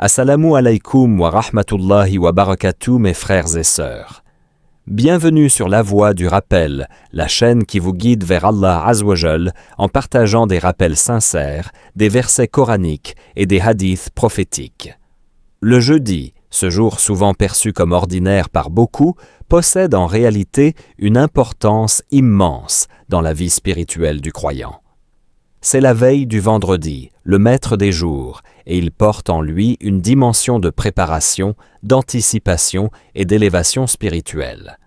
Assalamu alaykum wa rahmatullahi wa barakatuh mes frères et sœurs. Bienvenue sur la voie du rappel, la chaîne qui vous guide vers Allah Azawajal en partageant des rappels sincères, des versets coraniques et des hadiths prophétiques. Le jeudi, ce jour souvent perçu comme ordinaire par beaucoup, possède en réalité une importance immense dans la vie spirituelle du croyant. C'est la veille du vendredi, le maître des jours, et il porte en lui une dimension de préparation, d'anticipation et d'élévation spirituelle.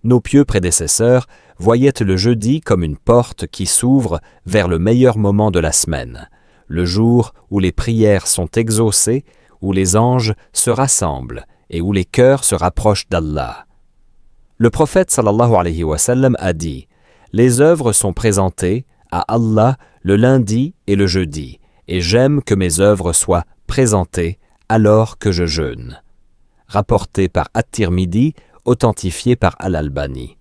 Nos pieux prédécesseurs voyaient le jeudi comme une porte qui s'ouvre vers le meilleur moment de la semaine, le jour où les prières sont exaucées, où les anges se rassemblent et où les cœurs se rapprochent d'Allah. Le prophète sallallahu alayhi wa sallam a dit « Les œuvres sont présentées à Allah le lundi et le jeudi, et j'aime que mes œuvres soient présentées alors que je jeûne. » Rapporté par At-Tirmidhi, authentifié par Al-Albani.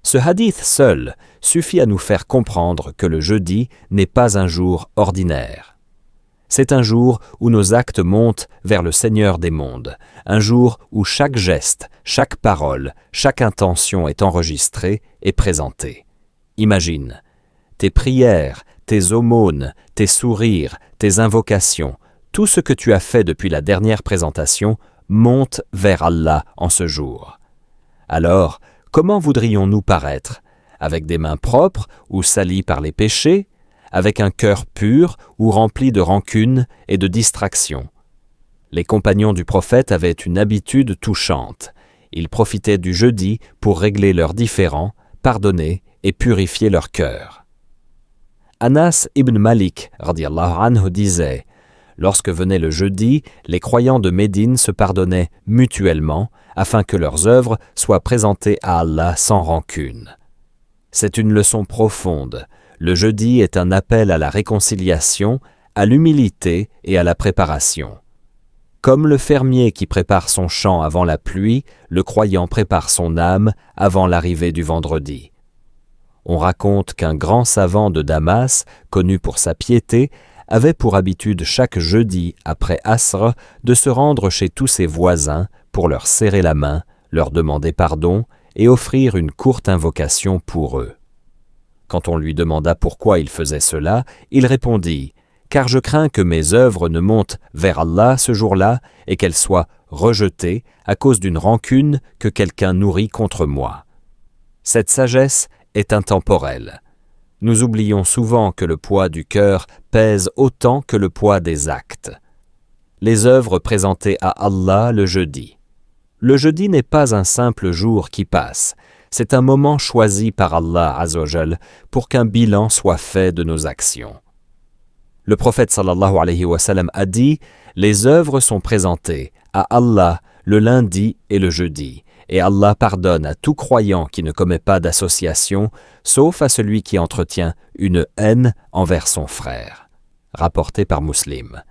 Ce hadith seul suffit à nous faire comprendre que le jeudi n'est pas un jour ordinaire. C'est un jour où nos actes montent vers le Seigneur des mondes, un jour où chaque geste, chaque parole, chaque intention est enregistrée et présentée. Imagine, tes prières, tes aumônes, tes sourires, tes invocations, tout ce que tu as fait depuis la dernière présentation monte vers Allah en ce jour. Alors, comment voudrions-nous paraître? Avec des mains propres ou salies par les péchés? Avec un cœur pur ou rempli de rancune et de distraction? Les compagnons du prophète avaient une habitude touchante. Ils profitaient du jeudi pour régler leurs différends, pardonner et purifier leur cœur. Anas ibn Malik radiyallahu anhu disait « Lorsque venait le jeudi, les croyants de Médine se pardonnaient mutuellement afin que leurs œuvres soient présentées à Allah sans rancune. » C'est une leçon profonde. Le jeudi est un appel à la réconciliation, à l'humilité et à la préparation. Comme le fermier qui prépare son champ avant la pluie, le croyant prépare son âme avant l'arrivée du vendredi. On raconte qu'un grand savant de Damas, connu pour sa piété, avait pour habitude chaque jeudi après Asr de se rendre chez tous ses voisins pour leur serrer la main, leur demander pardon et offrir une courte invocation pour eux. Quand on lui demanda pourquoi il faisait cela, il répondit « Car je crains que mes œuvres ne montent vers Allah ce jour-là et qu'elles soient rejetées à cause d'une rancune que quelqu'un nourrit contre moi. » Cette sagesse est intemporelle. Nous oublions souvent que le poids du cœur pèse autant que le poids des actes. Les œuvres présentées à Allah le jeudi. Le jeudi n'est pas un simple jour qui passe, c'est un moment choisi par Allah Azawajal pour qu'un bilan soit fait de nos actions. Le prophète sallallahu alayhi wa sallam a dit « Les œuvres sont présentées à Allah le lundi et le jeudi, et Allah pardonne à tout croyant qui ne commet pas d'association, sauf à celui qui entretient une haine envers son frère. » Rapporté par Muslim.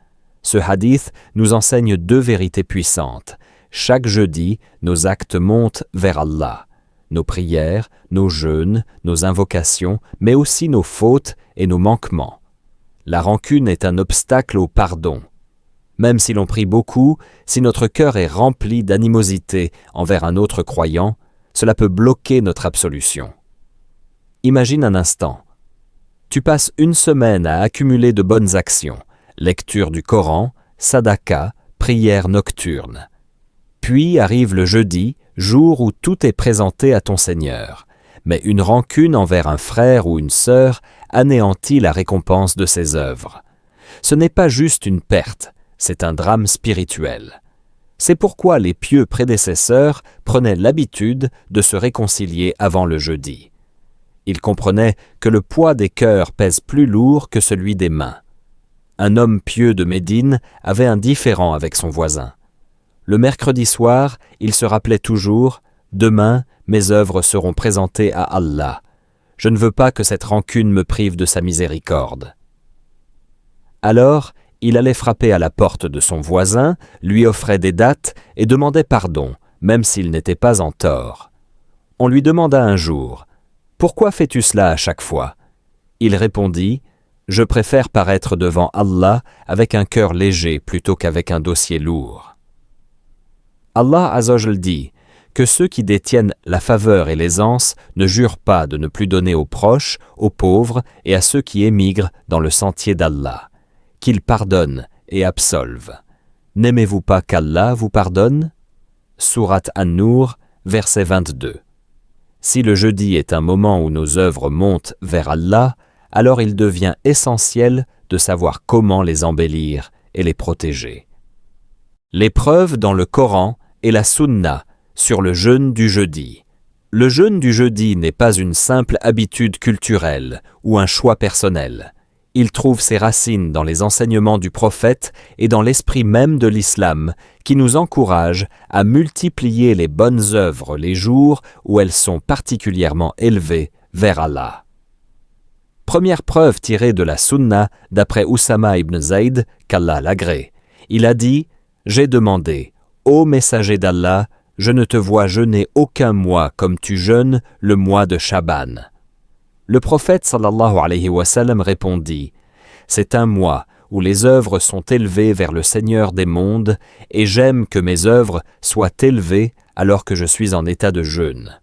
Ce hadith nous enseigne deux vérités puissantes. Chaque jeudi, nos actes montent vers Allah. Nos prières, nos jeûnes, nos invocations, mais aussi nos fautes et nos manquements. La rancune est un obstacle au pardon. Même si l'on prie beaucoup, si notre cœur est rempli d'animosité envers un autre croyant, cela peut bloquer notre absolution. Imagine un instant. Tu passes une semaine à accumuler de bonnes actions, lecture du Coran, sadaka, prière nocturne. Puis arrive le jeudi, jour où tout est présenté à ton Seigneur. Mais une rancune envers un frère ou une sœur anéantit la récompense de ses œuvres. Ce n'est pas juste une perte, c'est un drame spirituel. C'est pourquoi les pieux prédécesseurs prenaient l'habitude de se réconcilier avant le jeudi. Ils comprenaient que le poids des cœurs pèse plus lourd que celui des mains. Un homme pieux de Médine avait un différend avec son voisin. Le mercredi soir, il se rappelait toujours « Demain, mes œuvres seront présentées à Allah. Je ne veux pas que cette rancune me prive de sa miséricorde. » Alors, il allait frapper à la porte de son voisin, lui offrait des dattes et demandait pardon, même s'il n'était pas en tort. On lui demanda un jour « Pourquoi fais-tu cela à chaque fois ?» Il répondit « Je préfère paraître devant Allah avec un cœur léger plutôt qu'avec un dossier lourd. Allah Azzawajal dit que ceux qui détiennent la faveur et l'aisance ne jurent pas de ne plus donner aux proches, aux pauvres et à ceux qui émigrent dans le sentier d'Allah, qu'ils pardonnent et absolvent. N'aimez-vous pas qu'Allah vous pardonne? Sourate An-Nur, verset 22. Si le jeudi est un moment où nos œuvres montent vers Allah, alors il devient essentiel de savoir comment les embellir et les protéger. Les preuves dans le Coran et la Sunna sur le jeûne du jeudi. Le jeûne du jeudi n'est pas une simple habitude culturelle ou un choix personnel. Il trouve ses racines dans les enseignements du prophète et dans l'esprit même de l'islam qui nous encourage à multiplier les bonnes œuvres les jours où elles sont particulièrement élevées vers Allah. Première preuve tirée de la Sunna d'après Oussama ibn Zayd, qu'Allah l'agrée. Il a dit « J'ai demandé, ô messager d'Allah, je ne te vois jeûner aucun mois comme tu jeûnes le mois de Chaban. » Le prophète sallallahu alayhi wa sallam répondit « C'est un mois où les œuvres sont élevées vers le Seigneur des mondes et j'aime que mes œuvres soient élevées alors que je suis en état de jeûne. »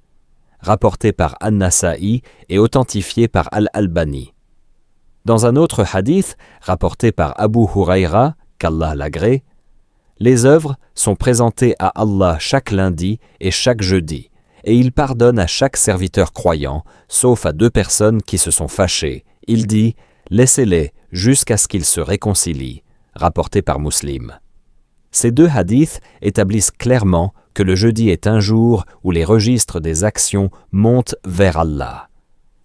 Rapporté par An-Nasa'i et authentifié par Al-Albani. Dans un autre hadith, rapporté par Abu Huraira, qu'Allah l'agrée, les œuvres sont présentées à Allah chaque lundi et chaque jeudi, et il pardonne à chaque serviteur croyant, sauf à 2 personnes qui se sont fâchées. Il dit « Laissez-les jusqu'à ce qu'ils se réconcilient », rapporté par Muslim. Ces 2 hadiths établissent clairement que le jeudi est un jour où les registres des actions montent vers Allah.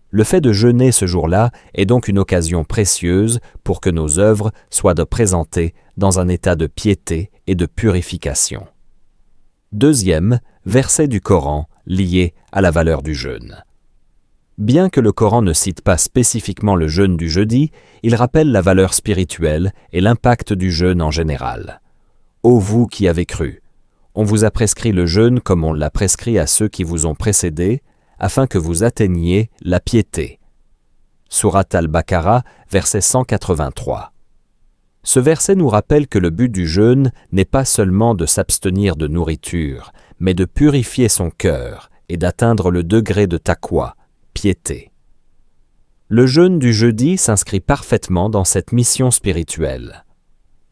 Le fait de jeûner ce jour-là est donc une occasion précieuse pour que nos œuvres soient présentées dans un état de piété et de purification. Deuxième, verset du Coran lié à la valeur du jeûne. Bien que le Coran ne cite pas spécifiquement le jeûne du jeudi, il rappelle la valeur spirituelle et l'impact du jeûne en général. Ô vous qui avez cru, on vous a prescrit le jeûne comme on l'a prescrit à ceux qui vous ont précédés, afin que vous atteigniez la piété. Sourate Al-Baqarah, verset 183. Ce verset nous rappelle que le but du jeûne n'est pas seulement de s'abstenir de nourriture, mais de purifier son cœur et d'atteindre le degré de taqwa, piété. Le jeûne du jeudi s'inscrit parfaitement dans cette mission spirituelle.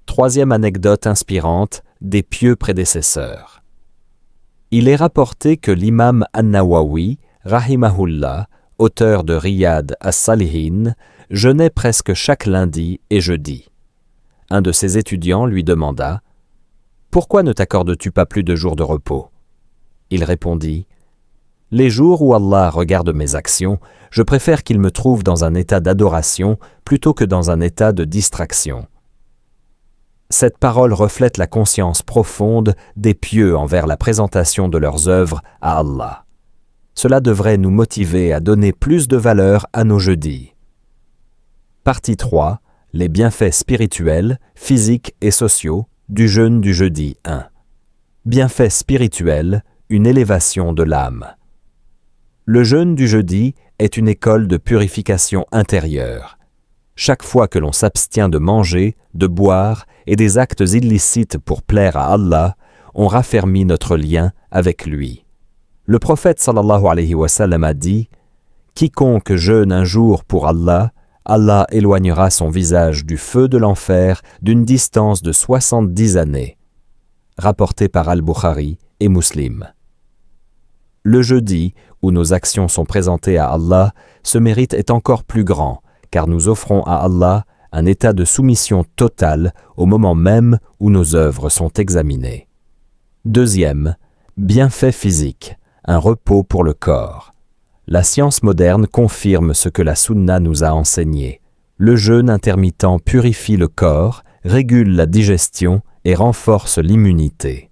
Troisième anecdote inspirante des pieux prédécesseurs. Il est rapporté que l'imam An-Nawawi, rahimahullah, auteur de Riyad as-Salihin, jeûnait presque chaque lundi et jeudi. Un de ses étudiants lui demanda « Pourquoi ne t'accordes-tu pas plus de jours de repos ?» Il répondit « Les jours où Allah regarde mes actions, je préfère qu'il me trouve dans un état d'adoration plutôt que dans un état de distraction. » Cette parole reflète la conscience profonde des pieux envers la présentation de leurs œuvres à Allah. Cela devrait nous motiver à donner plus de valeur à nos jeudis. Partie 3. Les bienfaits spirituels, physiques et sociaux du jeûne du jeudi 1. Bienfaits spirituels, une élévation de l'âme. Le jeûne du jeudi est une école de purification intérieure. Chaque fois que l'on s'abstient de manger, de boire et des actes illicites pour plaire à Allah, on raffermit notre lien avec lui. Le prophète sallallahu alayhi wa sallam a dit « Quiconque jeûne un jour pour Allah, Allah éloignera son visage du feu de l'enfer d'une distance de 70 années. » Rapporté par Al-Bukhari et Muslim. Le jeudi, où nos actions sont présentées à Allah, ce mérite est encore plus grand, car nous offrons à Allah un état de soumission totale au moment même où nos œuvres sont examinées. Deuxième, bienfait physique, un repos pour le corps. La science moderne confirme ce que la Sunna nous a enseigné. Le jeûne intermittent purifie le corps, régule la digestion et renforce l'immunité.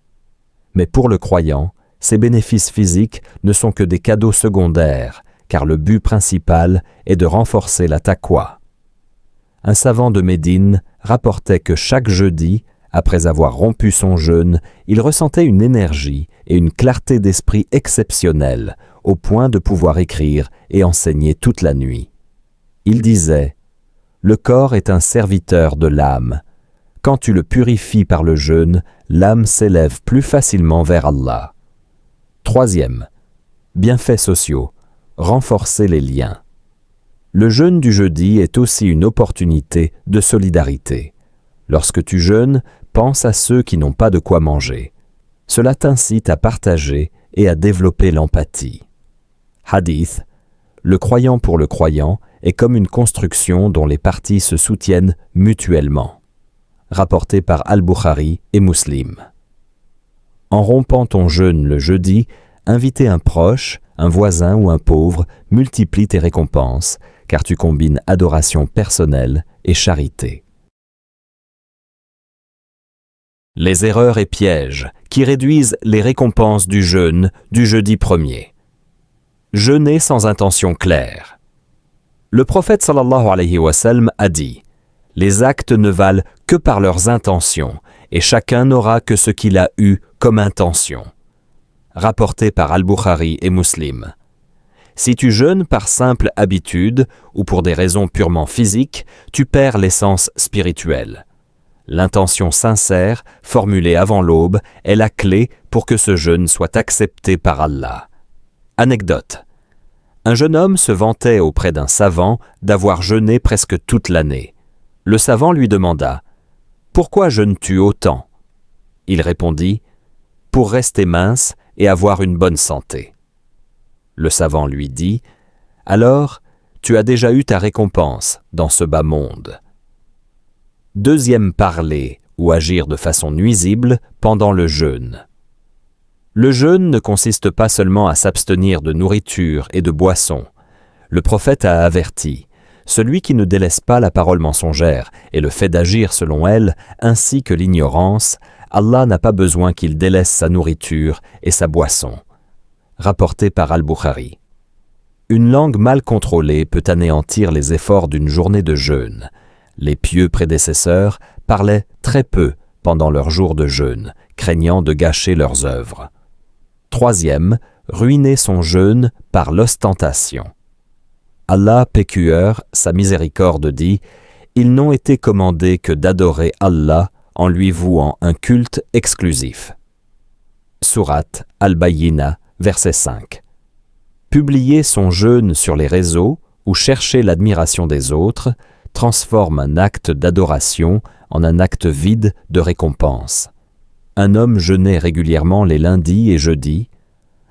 Mais pour le croyant, ces bénéfices physiques ne sont que des cadeaux secondaires, car le but principal est de renforcer la taqwa. Un savant de Médine rapportait que chaque jeudi, après avoir rompu son jeûne, il ressentait une énergie et une clarté d'esprit exceptionnelle, au point de pouvoir écrire et enseigner toute la nuit. Il disait Le corps est un serviteur de l'âme. Quand tu le purifies par le jeûne, l'âme s'élève plus facilement vers Allah. Troisième, bienfaits sociaux, renforcer les liens. Le jeûne du jeudi est aussi une opportunité de solidarité. Lorsque tu jeûnes, pense à ceux qui n'ont pas de quoi manger. Cela t'incite à partager et à développer l'empathie. Hadith, le croyant pour le croyant est comme une construction dont les parties se soutiennent mutuellement. Rapporté par Al-Bukhari et Muslim. En rompant ton jeûne le jeudi, inviter un proche, un voisin ou un pauvre multiplie tes récompenses, car tu combines adoration personnelle et charité. Les erreurs et pièges qui réduisent les récompenses du jeûne du jeudi premier. Jeûner sans intention claire. Le prophète sallallahu alayhi wa sallam a dit « Les actes ne valent que par leurs intentions, et chacun n'aura que ce qu'il a eu comme intention. » Rapporté par Al-Bukhari et Muslim. Si tu jeûnes par simple habitude ou pour des raisons purement physiques, tu perds l'essence spirituelle. L'intention sincère, formulée avant l'aube, est la clé pour que ce jeûne soit accepté par Allah. Anecdote. Un jeune homme se vantait auprès d'un savant d'avoir jeûné presque toute l'année. Le savant lui demanda « Pourquoi jeûnes-tu autant ?» Il répondit « Pour rester mince et avoir une bonne santé. » Le savant lui dit « Alors, tu as déjà eu ta récompense dans ce bas monde. » Deuxième parler ou agir de façon nuisible pendant le jeûne. Le jeûne ne consiste pas seulement à s'abstenir de nourriture et de boissons. Le prophète a averti « Celui qui ne délaisse pas la parole mensongère et le fait d'agir selon elle, ainsi que l'ignorance, Allah n'a pas besoin qu'il délaisse sa nourriture et sa boisson. » Rapporté par Al-Bukhari. Une langue mal contrôlée peut anéantir les efforts d'une journée de jeûne. Les pieux prédécesseurs parlaient très peu pendant leur jour de jeûne, craignant de gâcher leurs œuvres. Troisième, ruiner son jeûne par l'ostentation. Allah, pécueur, sa miséricorde dit « Ils n'ont été commandés que d'adorer Allah en lui vouant un culte exclusif. » Sourate Al-Bayyina, verset 5. Publier son jeûne sur les réseaux ou chercher l'admiration des autres transforme un acte d'adoration en un acte vide de récompense. Un homme jeûnait régulièrement les lundis et jeudis.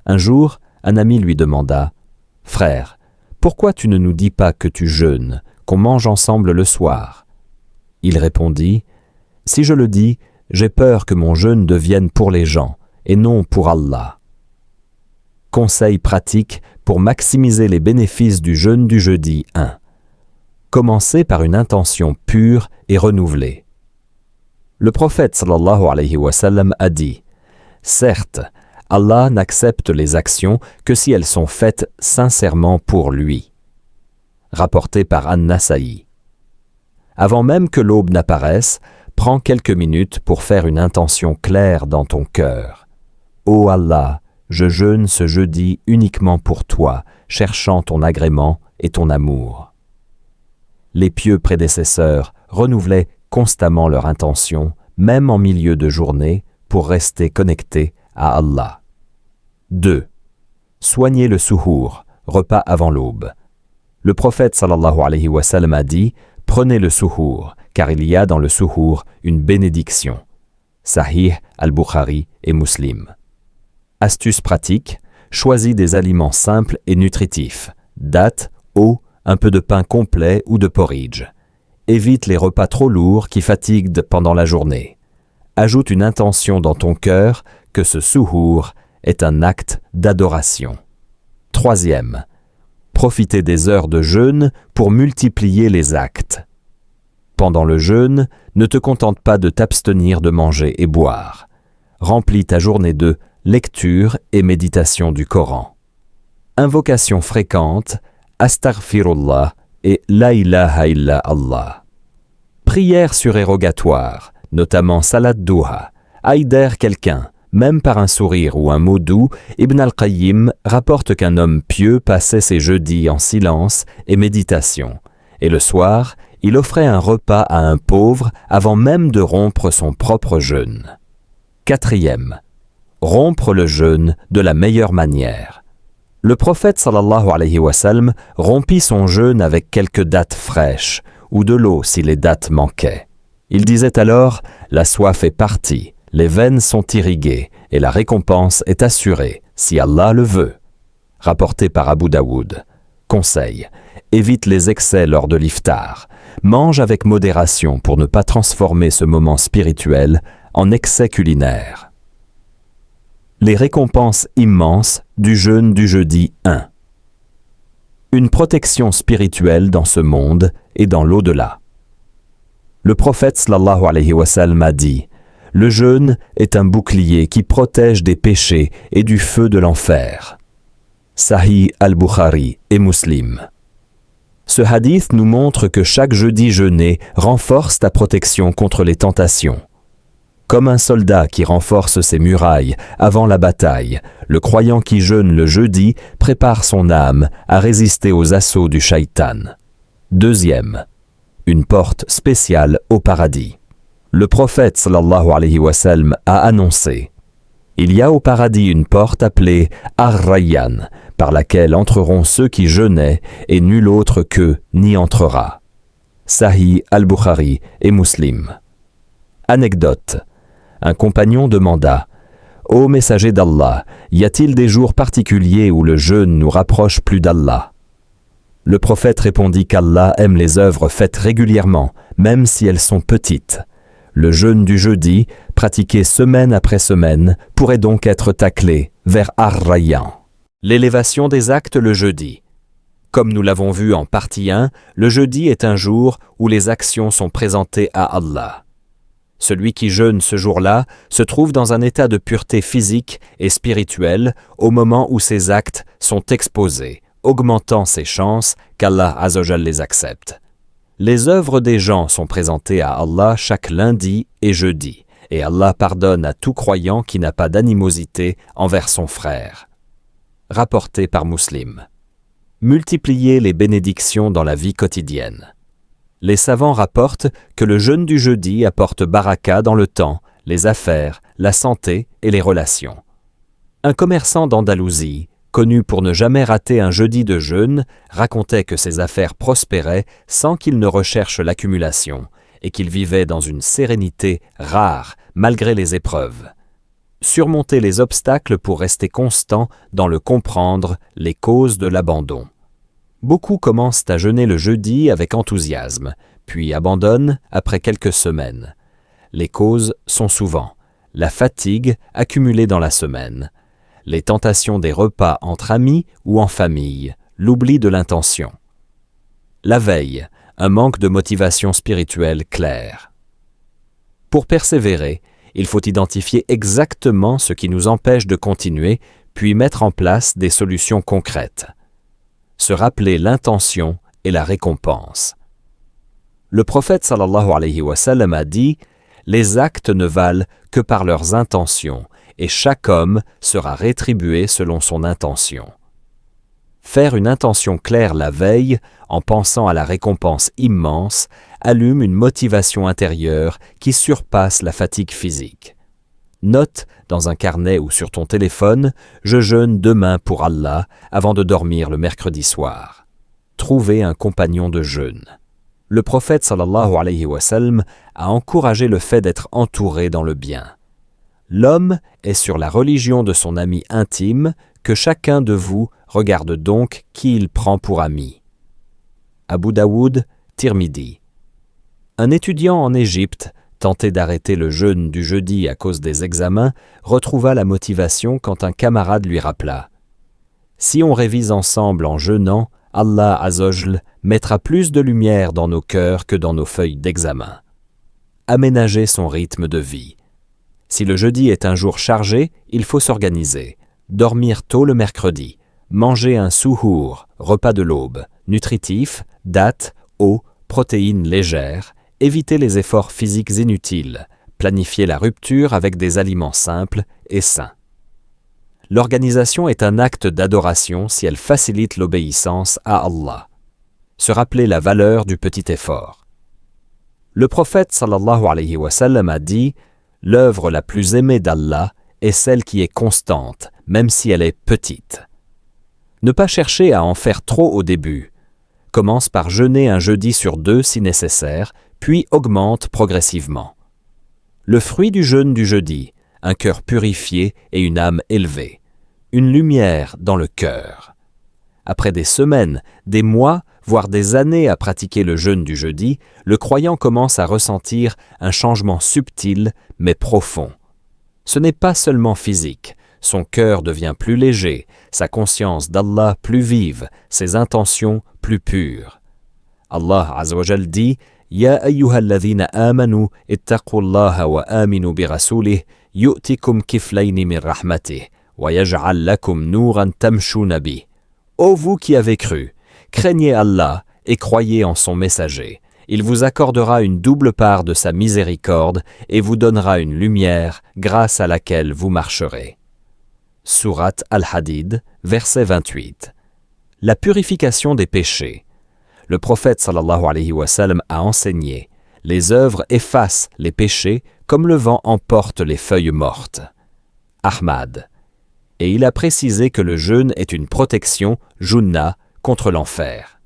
Un jour, un ami lui demanda « Frère, pourquoi tu ne nous dis pas que tu jeûnes, qu'on mange ensemble le soir ?» Il répondit « Si je le dis, j'ai peur que mon jeûne devienne pour les gens et non pour Allah. » Conseil pratique pour maximiser les bénéfices du jeûne du jeudi 1. Commencez par une intention pure et renouvelée. Le prophète sallallahu alayhi wa sallam a dit « Certes, Allah n'accepte les actions que si elles sont faites sincèrement pour lui. » Rapporté par An-Nasa'i. Avant même que l'aube n'apparaisse, prends quelques minutes pour faire une intention claire dans ton cœur. Ô Allah, je jeûne ce jeudi uniquement pour toi, cherchant ton agrément et ton amour. Les pieux prédécesseurs renouvelaient constamment leur intention, même en milieu de journée, pour rester connectés à Allah. 2. Soigner le suhour, repas avant l'aube. Le prophète sallallahu alayhi wa sallam a dit « Prenez le suhour, car il y a dans le suhour une bénédiction. » Sahih Al-Bukhari et Muslim. Astuce pratique, choisis des aliments simples et nutritifs, dattes, eau, un peu de pain complet ou de porridge. Évite les repas trop lourds qui fatiguent pendant la journée. Ajoute une intention dans ton cœur que ce suhour est un acte d'adoration. Troisième, profitez des heures de jeûne pour multiplier les actes. Pendant le jeûne, ne te contente pas de t'abstenir de manger et boire. Remplis ta journée de lecture et méditation du Coran. Invocations fréquentes, Astaghfirullah et La ilaha illa Allah. Prière surérogatoire, notamment Salat Duha, aider quelqu'un, même par un sourire ou un mot doux. Ibn al-Qayyim rapporte qu'un homme pieux passait ses jeudis en silence et méditation, et le soir, il offrait un repas à un pauvre avant même de rompre son propre jeûne. 4e, rompre le jeûne de la meilleure manière. Le prophète sallallahu alayhi wa sallam rompit son jeûne avec quelques dattes fraîches ou de l'eau si les dattes manquaient. Il disait alors « La soif est partie, les veines sont irriguées et la récompense est assurée, si Allah le veut. » Rapporté par Abu Daoud. Conseil, évite les excès lors de l'iftar. Mange avec modération pour ne pas transformer ce moment spirituel en excès culinaire. Les récompenses immenses du jeûne du jeudi 1. Une protection spirituelle dans ce monde et dans l'au-delà. Le prophète sallallahu alayhi wa sallam a dit « Le jeûne est un bouclier qui protège des péchés et du feu de l'enfer. » Sahih al-Bukhari et Muslim. Ce hadith nous montre que chaque jeudi jeûné renforce ta protection contre les tentations. Comme un soldat qui renforce ses murailles avant la bataille, le croyant qui jeûne le jeudi prépare son âme à résister aux assauts du shaitan. 2e, une porte spéciale au paradis. Le prophète sallallahu alayhi wa sallam a annoncé « Il y a au paradis une porte appelée Ar-Rayyan, par laquelle entreront ceux qui jeûnaient et nul autre qu'eux n'y entrera. » Sahih al-Bukhari et Muslim. Anecdote. Un compagnon demanda « Ô messager d'Allah, y a-t-il des jours particuliers où le jeûne nous rapproche plus d'Allah ?» Le prophète répondit qu'Allah aime les œuvres faites régulièrement, même si elles sont petites. Le jeûne du jeudi, pratiqué semaine après semaine, pourrait donc être ta clé vers Ar-Rayyan. L'élévation des actes le jeudi. Comme nous l'avons vu en partie 1, le jeudi est un jour où les actions sont présentées à Allah. Celui qui jeûne ce jour-là se trouve dans un état de pureté physique et spirituelle au moment où ses actes sont exposés, augmentant ses chances qu'Allah Azzawajal les accepte. Les œuvres des gens sont présentées à Allah chaque lundi et jeudi, et Allah pardonne à tout croyant qui n'a pas d'animosité envers son frère. Rapporté par Muslim. Multiplier les bénédictions dans la vie quotidienne. Les savants rapportent que le jeûne du jeudi apporte baraka dans le temps, les affaires, la santé et les relations. Un commerçant d'Andalousie, connu pour ne jamais rater un jeudi de jeûne, racontait que ses affaires prospéraient sans qu'il ne recherche l'accumulation et qu'il vivait dans une sérénité rare malgré les épreuves. Surmonter les obstacles pour rester constant dans le comprendre les causes de l'abandon. Beaucoup commencent à jeûner le jeudi avec enthousiasme, puis abandonnent après quelques semaines. Les causes sont souvent la fatigue accumulée dans la semaine, les tentations des repas entre amis ou en famille, l'oubli de l'intention. La veille, un manque de motivation spirituelle claire. Pour persévérer, il faut identifier exactement ce qui nous empêche de continuer, puis mettre en place des solutions concrètes. Se rappeler l'intention et la récompense. Le prophète sallallahu alayhi wa sallam a dit « Les actes ne valent que par leurs intentions, et chaque homme sera rétribué selon son intention. » Faire une intention claire la veille, en pensant à la récompense immense, allume une motivation intérieure qui surpasse la fatigue physique. Note dans un carnet ou sur ton téléphone « Je jeûne demain pour Allah avant de dormir le mercredi soir. » Trouver un compagnon de jeûne. Le prophète sallallahu alayhi wa sallam a encouragé le fait d'être entouré dans le bien. L'homme est sur la religion de son ami intime, que chacun de vous regarde donc qui il prend pour ami. Abu Daoud, Tirmidhi. Un étudiant en Égypte, tenté d'arrêter le jeûne du jeudi à cause des examens, retrouva la motivation quand un camarade lui rappela « Si on révise ensemble en jeûnant, Allah Azzawajal mettra plus de lumière dans nos cœurs que dans nos feuilles d'examen. » Aménager son rythme de vie. Si le jeudi est un jour chargé, il faut s'organiser. Dormir tôt le mercredi. Manger un souhour, repas de l'aube, nutritif, dattes, eau, protéines légères. Éviter les efforts physiques inutiles. Planifier la rupture avec des aliments simples et sains. L'organisation est un acte d'adoration si elle facilite l'obéissance à Allah. Se rappeler la valeur du petit effort. Le prophète sallallahu alayhi wa sallam a dit « L'œuvre la plus aimée d'Allah est celle qui est constante, même si elle est petite. » Ne pas chercher à en faire trop au début. Commence par jeûner un jeudi sur 2 si nécessaire, puis augmente progressivement. Le fruit du jeûne du jeudi, un cœur purifié et une âme élevée. Une lumière dans le cœur. Après des semaines, des mois, voire des années à pratiquer le jeûne du jeudi, le croyant commence à ressentir un changement subtil mais profond. Ce n'est pas seulement physique, son cœur devient plus léger, sa conscience d'Allah plus vive, ses intentions plus pures. Allah Azza wa Jal dit « Ya ayyuhalladhina amanu ittaqullaha wa aminu bi rasulih yu'tikum kiflayni min rahmatih wa yaj'al lakum nuran tamshuna bih » Ô vous qui avez cru, craignez Allah et croyez en son messager. Il vous accordera une double part de sa miséricorde et vous donnera une lumière grâce à laquelle vous marcherez. Sourate Al-Hadid, verset 28. La purification des péchés. Le prophète sallallahu alayhi wa sallam a enseigné « Les œuvres effacent les péchés comme le vent emporte les feuilles mortes. » Ahmad. Et il a précisé que le jeûne est une protection, Junna, contre l'enfer.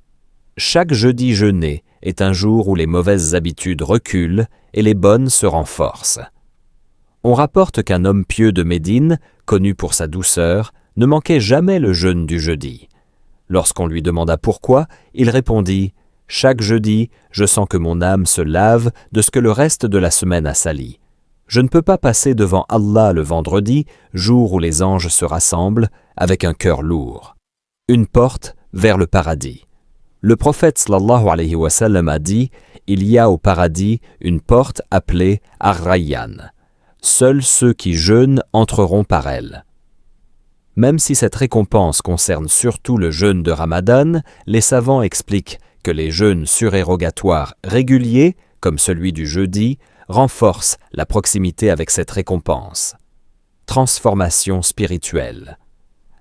Chaque jeudi jeûné est un jour où les mauvaises habitudes reculent et les bonnes se renforcent. On rapporte qu'un homme pieux de Médine, connu pour sa douceur, ne manquait jamais le jeûne du jeudi. Lorsqu'on lui demanda pourquoi, il répondit « Chaque jeudi, je sens que mon âme se lave de ce que le reste de la semaine a sali. Je ne peux pas passer devant Allah le vendredi, jour où les anges se rassemblent, avec un cœur lourd. » Une porte vers le paradis. Le prophète sallallahu alayhi wa sallam a dit « Il y a au paradis une porte appelée Ar-Rayyan. Seuls ceux qui jeûnent entreront par elle. » Même si cette récompense concerne surtout le jeûne de Ramadan, les savants expliquent que les jeûnes surérogatoires réguliers, comme celui du jeudi, renforcent la proximité avec cette récompense. Transformation spirituelle.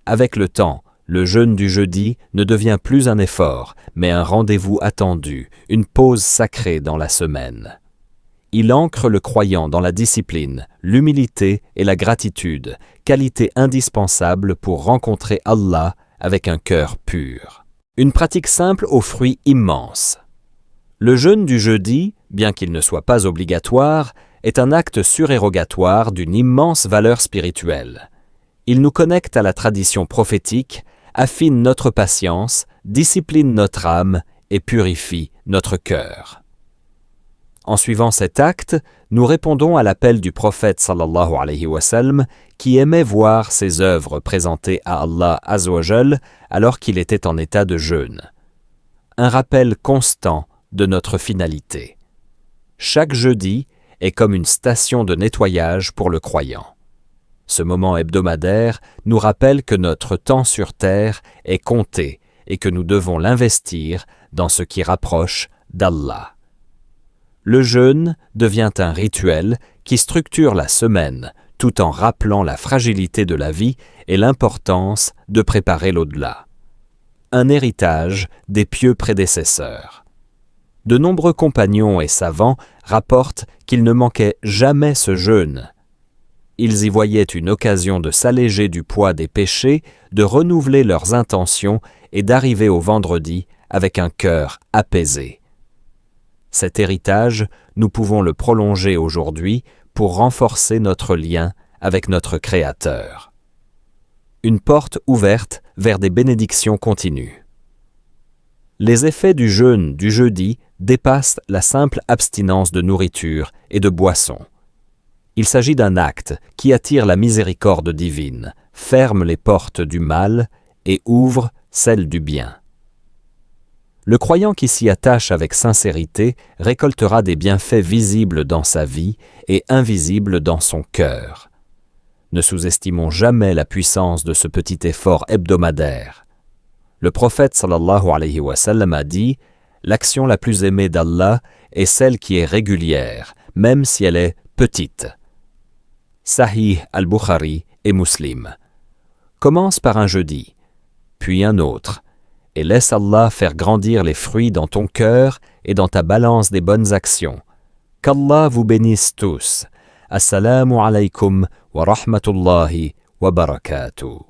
Avec le temps, le jeûne du jeudi ne devient plus un effort, mais un rendez-vous attendu, une pause sacrée dans la semaine. Il ancre le croyant dans la discipline, l'humilité et la gratitude, qualité indispensable pour rencontrer Allah avec un cœur pur. Une pratique simple aux fruits immenses. Le jeûne du jeudi, bien qu'il ne soit pas obligatoire, est un acte surérogatoire d'une immense valeur spirituelle. Il nous connecte à la tradition prophétique, affine notre patience, discipline notre âme et purifie notre cœur. En suivant cet acte, nous répondons à l'appel du prophète sallallahu alayhi wa sallam qui aimait voir ses œuvres présentées à Allah Azza wa Jal alors qu'il était en état de jeûne. Un rappel constant de notre finalité. Chaque jeudi est comme une station de nettoyage pour le croyant. Ce moment hebdomadaire nous rappelle que notre temps sur terre est compté et que nous devons l'investir dans ce qui rapproche d'Allah. Le jeûne devient un rituel qui structure la semaine tout en rappelant la fragilité de la vie et l'importance de préparer l'au-delà. Un héritage des pieux prédécesseurs. De nombreux compagnons et savants rapportent qu'ils ne manquaient jamais ce jeûne. Ils y voyaient une occasion de s'alléger du poids des péchés, de renouveler leurs intentions et d'arriver au vendredi avec un cœur apaisé. Cet héritage, nous pouvons le prolonger aujourd'hui pour renforcer notre lien avec notre Créateur. Une porte ouverte vers des bénédictions continues. Les effets du jeûne du jeudi dépassent la simple abstinence de nourriture et de boissons. Il s'agit d'un acte qui attire la miséricorde divine, ferme les portes du mal et ouvre celles du bien. Le croyant qui s'y attache avec sincérité récoltera des bienfaits visibles dans sa vie et invisibles dans son cœur. Ne sous-estimons jamais la puissance de ce petit effort hebdomadaire. Le prophète sallallahu alayhi wa sallam a dit « L'action la plus aimée d'Allah est celle qui est régulière, même si elle est petite. » Sahih al-Bukhari et Muslim. Commence par un jeudi, puis un autre, et laisse Allah faire grandir les fruits dans ton cœur et dans ta balance des bonnes actions, Qu'Allah vous bénisse tous. Assalamu alaikum wa rahmatullahi wa barakatuh.